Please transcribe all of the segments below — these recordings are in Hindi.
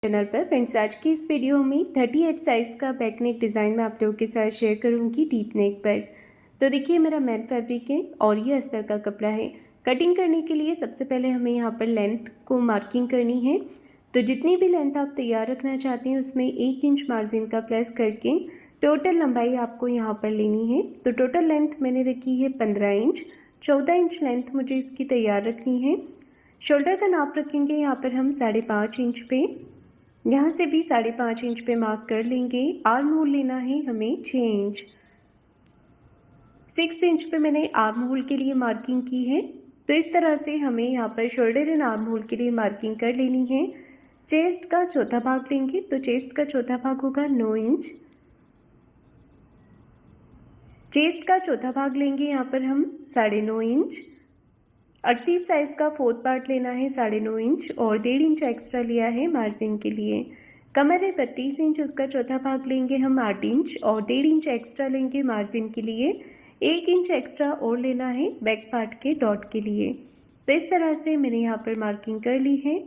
चैनल पर फ्रेंड्स, आज की इस वीडियो में 38 साइज़ का बैक नेक डिज़ाइन मैं आप लोगों के साथ शेयर करूंगी डीप नेक पर। तो देखिए, मेरा मैट फैब्रिक है और ये अस्तर का कपड़ा है। कटिंग करने के लिए सबसे पहले हमें यहाँ पर लेंथ को मार्किंग करनी है। तो जितनी भी लेंथ आप तैयार रखना चाहते हैं उसमें 1 इंच मार्जिन का प्लस करके टोटल लंबाई आपको यहाँ पर लेनी है। तो टोटल लेंथ मैंने रखी है 15 इंच। 14 इंच लेंथ मुझे इसकी तैयार रखनी है। शोल्डर का नाप रखेंगे यहाँ पर हम 5.5 इंच पे। यहाँ से भी 5.5 इंच पे मार्क कर लेंगे। आर्म होल लेना है हमें 6 इंच। 6 इंच पे मैंने आर्म होल के लिए मार्किंग की है। तो इस तरह से हमें यहाँ पर शोल्डर एंड आर्म होल के लिए मार्किंग कर लेनी है। चेस्ट का चौथा भाग लेंगे, तो चेस्ट का चौथा भाग होगा 9 इंच। चेस्ट का चौथा भाग लेंगे यहाँ पर हम 9.5 इंच। 38 साइज का फोर्थ पार्ट लेना है 9.5 इंच और 1.5 इंच एक्स्ट्रा लिया है मार्जिन के लिए। कमर है 32 इंच, उसका चौथा भाग लेंगे हम 8 इंच और 1.5 इंच एक्स्ट्रा लेंगे मार्जिन के लिए। 1 इंच एक्स्ट्रा और लेना है बैक पार्ट के डॉट के लिए। तो इस तरह से मैंने यहाँ पर मार्किंग कर ली है।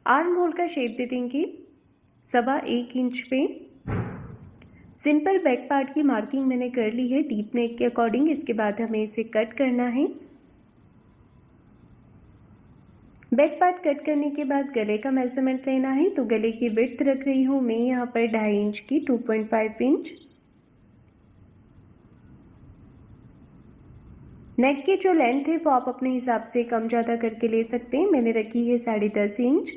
आर्म होल का शेप दे देंगे 1.25 इंच पे। सिंपल बैक पार्ट की मार्किंग मैंने कर ली है डीप नेक के अकॉर्डिंग। इसके बाद हमें इसे कट करना है। बैक पार्ट कट करने के बाद गले का मेजरमेंट लेना है। तो गले की विड्थ रख रही हूँ मैं यहाँ पर 2.5 इंच की, 2.5 इंच। नेक की जो लेंथ है वो आप अपने हिसाब से कम ज़्यादा करके ले सकते हैं। मैंने रखी है 10.5 इंच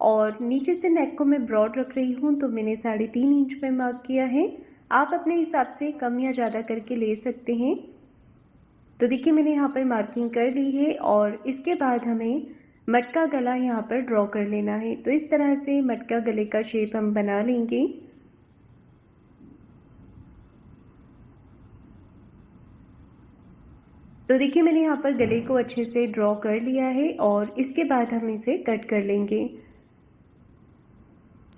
और नीचे से नेक को मैं ब्रॉड रख रही हूँ, तो मैंने 3.5 इंच पे मार्क किया है। आप अपने हिसाब से कम या ज़्यादा करके ले सकते हैं। तो देखिए, मैंने यहाँ पर मार्किंग कर ली है और इसके बाद हमें मटका गला यहाँ पर ड्रॉ कर लेना है। तो इस तरह से मटका गले का शेप हम बना लेंगे। तो देखिए, मैंने यहाँ पर गले को अच्छे से ड्रॉ कर लिया है और इसके बाद हम इसे कट कर लेंगे।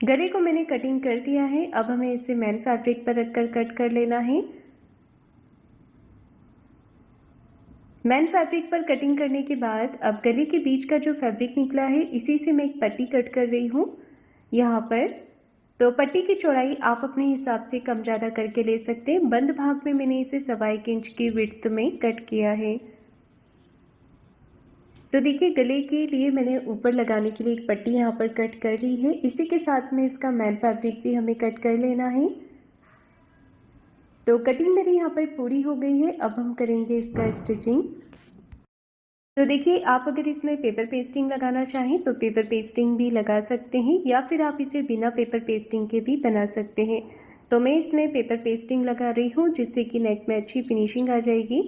गले को मैंने कटिंग कर दिया है। अब हमें इसे मैन फैब्रिक पर रखकर कट कर लेना है। मैन फैब्रिक पर कटिंग करने के बाद अब गले के बीच का जो फैब्रिक निकला है इसी से मैं एक पट्टी कट कर रही हूँ यहाँ पर। तो पट्टी की चौड़ाई आप अपने हिसाब से कम ज़्यादा करके ले सकते हैं। बंद भाग में मैंने इसे 1.25 इंच की विड्थ में कट किया है। तो देखिए, गले के लिए मैंने ऊपर लगाने के लिए एक पट्टी यहाँ पर कट कर ली है। इसी के साथ में इसका मैन फैब्रिक भी हमें कट कर लेना है। तो कटिंग मेरी यहाँ पर पूरी हो गई है। अब हम करेंगे इसका स्टिचिंग। तो देखिए, आप अगर इसमें पेपर पेस्टिंग लगाना चाहें तो पेपर पेस्टिंग भी लगा सकते हैं या फिर आप इसे बिना पेपर पेस्टिंग के भी बना सकते हैं। तो मैं इसमें पेपर पेस्टिंग लगा रही हूँ जिससे कि नेक में अच्छी फिनिशिंग आ जाएगी।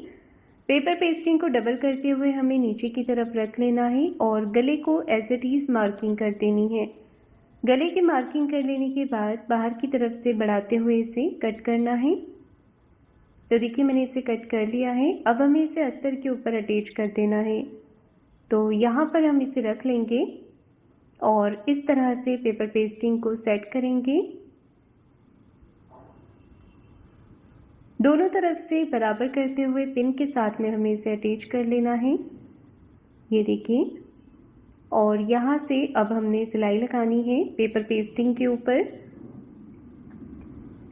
पेपर पेस्टिंग को डबल करते हुए हमें नीचे की तरफ रख लेना है और गले को एज इट इज़ मार्किंग कर देनी है। गले की मार्किंग कर लेने के बाद बाहर की तरफ से बढ़ाते हुए इसे कट करना है। तो देखिए, मैंने इसे कट कर लिया है। अब हमें इसे अस्तर के ऊपर अटैच कर देना है। तो यहाँ पर हम इसे रख लेंगे और इस तरह से पेपर पेस्टिंग को सेट करेंगे। दोनों तरफ से बराबर करते हुए पिन के साथ में हमें इसे अटैच कर लेना है। ये देखिए, और यहाँ से अब हमने सिलाई लगानी है पेपर पेस्टिंग के ऊपर।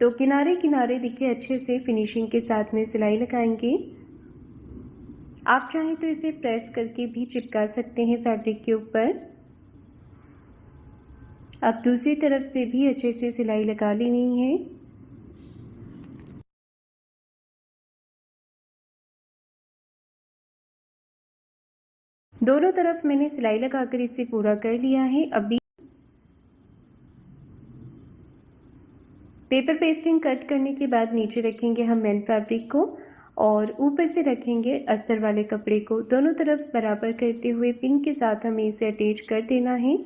तो किनारे किनारे देखिए अच्छे से फिनिशिंग के साथ में सिलाई लगाएंगे। आप चाहें तो इसे प्रेस करके भी चिपका सकते हैं फैब्रिक के ऊपर। अब दूसरी तरफ से भी अच्छे से सिलाई लगा लेनी है। दोनों तरफ मैंने सिलाई लगाकर इसे पूरा कर लिया है। अभी पेपर पेस्टिंग कट करने के बाद नीचे रखेंगे हम मैन फैब्रिक को और ऊपर से रखेंगे अस्तर वाले कपड़े को। दोनों तरफ बराबर करते हुए पिन के साथ हमें इसे अटैच कर देना है।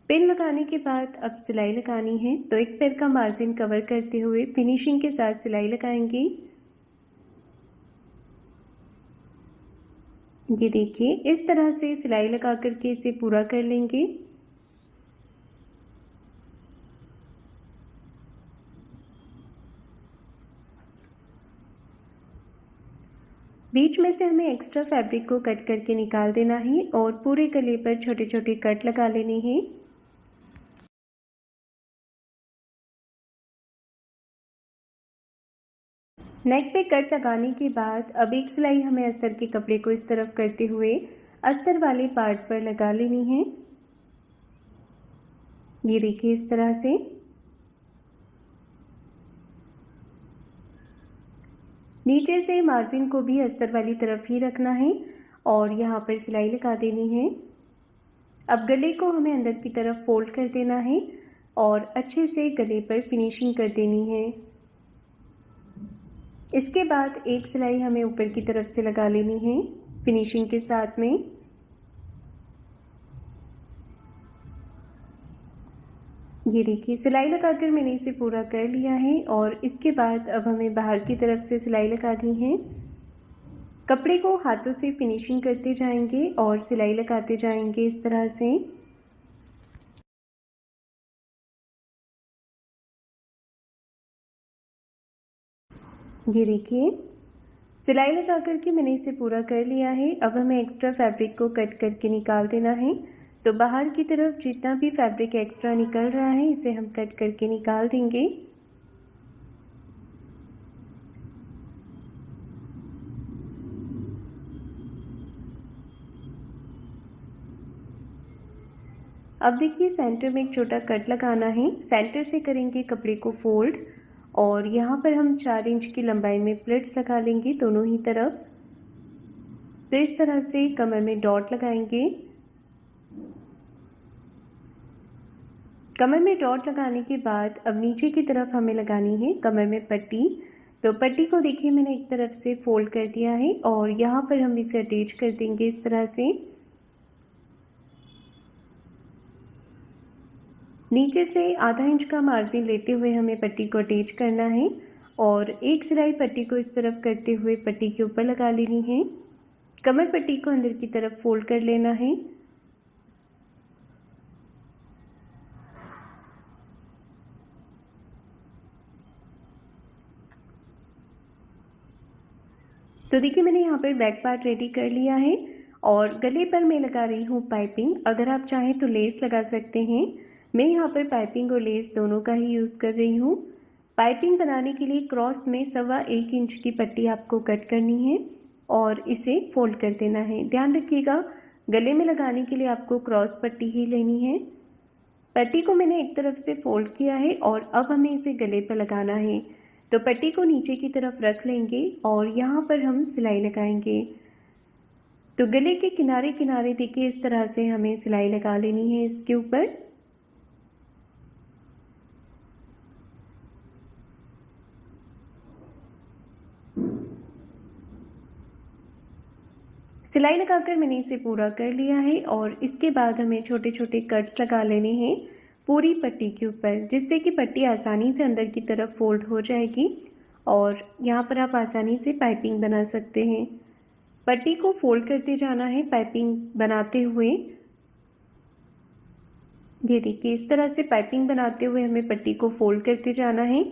पिन लगाने के बाद अब सिलाई लगानी है। तो एक पैर का मार्जिन कवर करते हुए फिनिशिंग के साथ सिलाई लगाएंगे। ये देखिए, इस तरह से सिलाई लगा करके इसे पूरा कर लेंगे। बीच में से हमें एक्स्ट्रा फैब्रिक को कट करके निकाल देना है और पूरे गले पर छोटे छोटे कट लगा लेने हैं। नेक पे कट लगाने के बाद अब एक सिलाई हमें अस्तर के कपड़े को इस तरफ करते हुए अस्तर वाले पार्ट पर लगा लेनी है। ये देखिए इस तरह से। नीचे से मार्जिन को भी अस्तर वाली तरफ ही रखना है और यहाँ पर सिलाई लगा देनी है। अब गले को हमें अंदर की तरफ फोल्ड कर देना है और अच्छे से गले पर फिनिशिंग कर देनी है। इसके बाद एक सिलाई हमें ऊपर की तरफ से लगा लेनी है फिनिशिंग के साथ में। ये देखिए सिलाई लगाकर मैंने इसे पूरा कर लिया है और इसके बाद अब हमें बाहर की तरफ से सिलाई लगानी है। कपड़े को हाथों से फिनिशिंग करते जाएंगे और सिलाई लगाते जाएंगे इस तरह से। ये देखिए सिलाई लगा करके मैंने इसे पूरा कर लिया है। अब हमें एक्स्ट्रा फैब्रिक को कट करके निकाल देना है। तो बाहर की तरफ जितना भी फैब्रिक एक्स्ट्रा निकल रहा है इसे हम कट करके निकाल देंगे। अब देखिए सेंटर में एक छोटा कट लगाना है। सेंटर से करेंगे कपड़े को फोल्ड और यहाँ पर हम 4 इंच की लंबाई में प्लिट्स लगा लेंगे दोनों ही तरफ। तो इस तरह से कमर में डॉट लगाएंगे। कमर में डॉट लगाने के बाद अब नीचे की तरफ हमें लगानी है कमर में पट्टी। तो पट्टी को देखिए मैंने एक तरफ से फोल्ड कर दिया है और यहाँ पर हम इसे अटैच कर देंगे इस तरह से। नीचे से आधा इंच का मार्जिन लेते हुए हमें पट्टी को अटैच करना है और एक सिलाई पट्टी को इस तरफ करते हुए पट्टी के ऊपर लगा लेनी है। कमर पट्टी को अंदर की तरफ फोल्ड कर लेना है। तो देखिए मैंने यहाँ पर बैक पार्ट रेडी कर लिया है और गले पर मैं लगा रही हूँ पाइपिंग। अगर आप चाहें तो लेस लगा सकते हैं। मैं यहाँ पर पाइपिंग और लेस दोनों का ही यूज़ कर रही हूँ। पाइपिंग बनाने के लिए क्रॉस में 1.25 इंच की पट्टी आपको कट करनी है और इसे फोल्ड कर देना है। ध्यान रखिएगा गले में लगाने के लिए आपको क्रॉस पट्टी ही लेनी है। पट्टी को मैंने एक तरफ से फोल्ड किया है और अब हमें इसे गले पर लगाना है। तो पट्टी को नीचे की तरफ रख लेंगे और यहाँ पर हम सिलाई लगाएंगे। तो गले के किनारे किनारे देखिए इस तरह से हमें सिलाई लगा लेनी है इसके ऊपर। सिलाई लगाकर मैंने इसे पूरा कर लिया है और इसके बाद हमें छोटे छोटे कट्स लगा लेने हैं पूरी पट्टी के ऊपर, जिससे कि पट्टी आसानी से अंदर की तरफ फोल्ड हो जाएगी और यहाँ पर आप आसानी से पाइपिंग बना सकते हैं। पट्टी को फोल्ड करते जाना है पाइपिंग बनाते हुए। ये देखिए इस तरह से पाइपिंग बनाते हुए हमें पट्टी को फोल्ड करते जाना है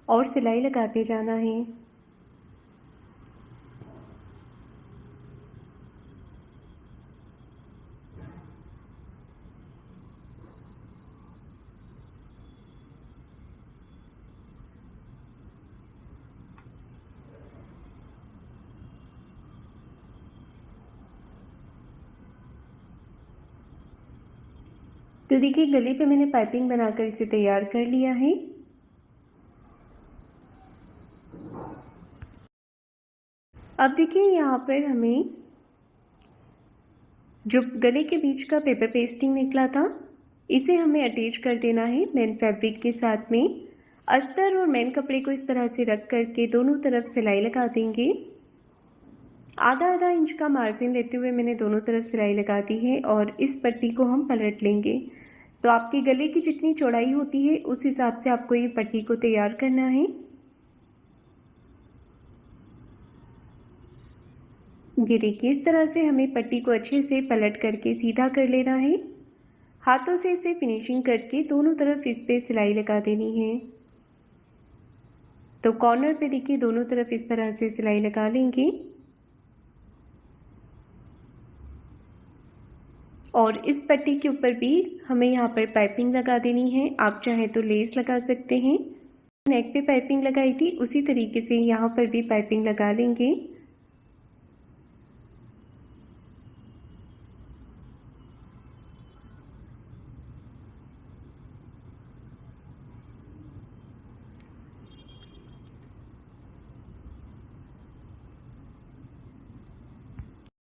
और सिलाई लगाते जाना है। तो देखिए गले पे मैंने पाइपिंग बनाकर इसे तैयार कर लिया है। अब देखिए यहाँ पर हमें जो गले के बीच का पेपर पेस्टिंग निकला था इसे हमें अटैच कर देना है मेन फैब्रिक के साथ में। अस्तर और मेन कपड़े को इस तरह से रख करके दोनों तरफ सिलाई लगा देंगे। आधा आधा इंच का मार्जिन लेते हुए मैंने दोनों तरफ सिलाई लगा दी है और इस पट्टी को हम पलट लेंगे। तो आपके गले की जितनी चौड़ाई होती है उस हिसाब से आपको ये पट्टी को तैयार करना है। ये देखिए इस तरह से हमें पट्टी को अच्छे से पलट करके सीधा कर लेना है। हाथों से इसे फिनिशिंग करके दोनों तरफ इस पे सिलाई लगा देनी है। तो कॉर्नर पे देखिए दोनों तरफ इस तरह से सिलाई लगा लेंगे और इस पट्टी के ऊपर भी हमें यहाँ पर पाइपिंग लगा देनी है। आप चाहें तो लेस लगा सकते हैं। नेक पे पाइपिंग लगाई थी उसी तरीके से यहाँ पर भी पाइपिंग लगा लेंगे।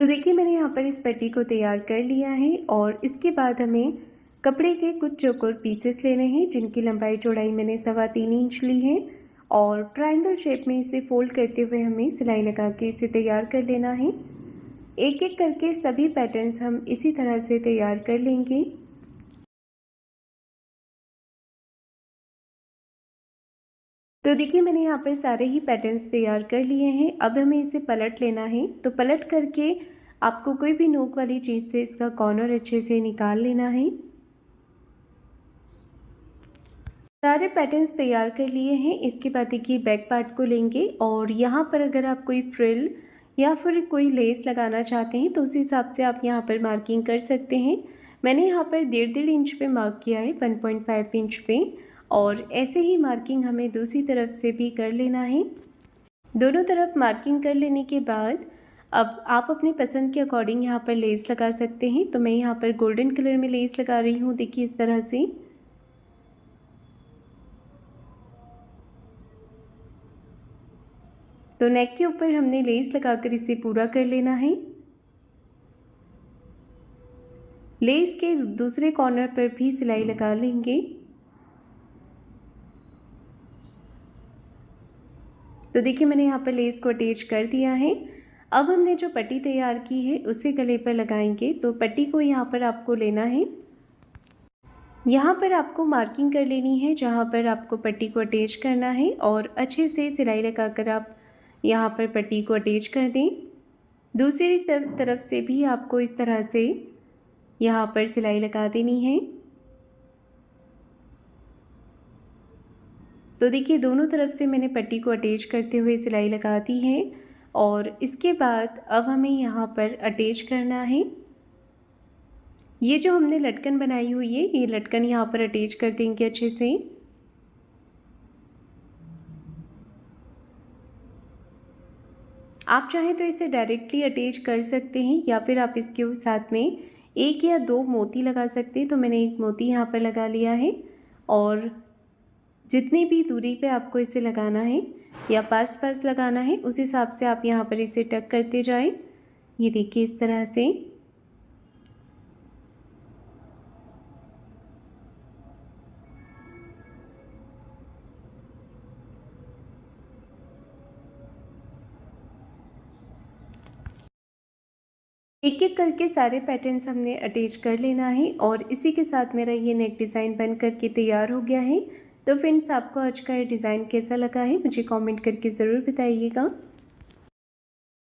तो देखिए मैंने यहाँ पर इस पट्टी को तैयार कर लिया है और इसके बाद हमें कपड़े के कुछ चौकोर पीसेस लेने हैं जिनकी लंबाई चौड़ाई मैंने 3.25 इंच ली है और ट्रायंगल शेप में इसे फोल्ड करते हुए हमें सिलाई लगा के इसे तैयार कर लेना है। एक एक करके सभी पैटर्न्स हम इसी तरह से तैयार कर लेंगे। तो देखिए मैंने यहाँ पर सारे ही पैटर्न्स तैयार कर लिए हैं। अब हमें इसे पलट लेना है। तो पलट करके आपको कोई भी नोक वाली चीज़ से इसका कॉर्नर अच्छे से निकाल लेना है। सारे पैटर्न्स तैयार कर लिए हैं। इसके बाद देखिए बैक पार्ट को लेंगे और यहाँ पर अगर आप कोई फ्रिल या फिर कोई लेस लगाना चाहते हैं तो उस हिसाब से आप यहाँ पर मार्किंग कर सकते हैं। मैंने यहाँ पर 1.5 इंच पे मार्क किया है, 1.5 इंच पे, और ऐसे ही मार्किंग हमें दूसरी तरफ से भी कर लेना है। दोनों तरफ मार्किंग कर लेने के बाद अब आप अपनी पसंद के अकॉर्डिंग यहाँ पर लेस लगा सकते हैं। तो मैं यहाँ पर गोल्डन कलर में लेस लगा रही हूँ, देखिए इस तरह से। तो नेक के ऊपर हमने लेस लगाकर इसे पूरा कर लेना है। लेस के दूसरे कॉर्नर पर भी सिलाई लगा लेंगे। तो देखिए मैंने यहाँ पर लेस को अटैच कर दिया है। अब हमने जो पट्टी तैयार की है उसे गले पर लगाएंगे। तो पट्टी को यहाँ पर आपको लेना है, यहाँ पर आपको मार्किंग कर लेनी है जहाँ पर आपको पट्टी को अटैच करना है और अच्छे से सिलाई लगाकर आप यहाँ पर पट्टी को अटैच कर दें। दूसरी तरफ से भी आपको इस तरह से यहाँ पर सिलाई लगा देनी है। तो देखिए दोनों तरफ से मैंने पट्टी को अटैच करते हुए सिलाई लगा दी है और इसके बाद अब हमें यहाँ पर अटैच करना है। ये जो हमने लटकन बनाई हुई है ये लटकन यहाँ पर अटैच कर देंगे अच्छे से। आप चाहें तो इसे डायरेक्टली अटैच कर सकते हैं या फिर आप इसके साथ में 1 या 2 मोती लगा सकते हैं। तो मैंने 1 मोती यहाँ पर लगा लिया है और जितनी भी दूरी पे आपको इसे लगाना है या पास पास लगाना है उस हिसाब से आप यहाँ पर इसे टक करते जाएं। ये देखिए इस तरह से। एक एक करके सारे पैटर्न्स हमने अटैच कर लेना है और इसी के साथ मेरा ये नेक डिज़ाइन बन करके तैयार हो गया है। तो फ्रेंड्स आपको आज का ये डिज़ाइन कैसा लगा है मुझे कमेंट करके ज़रूर बताइएगा।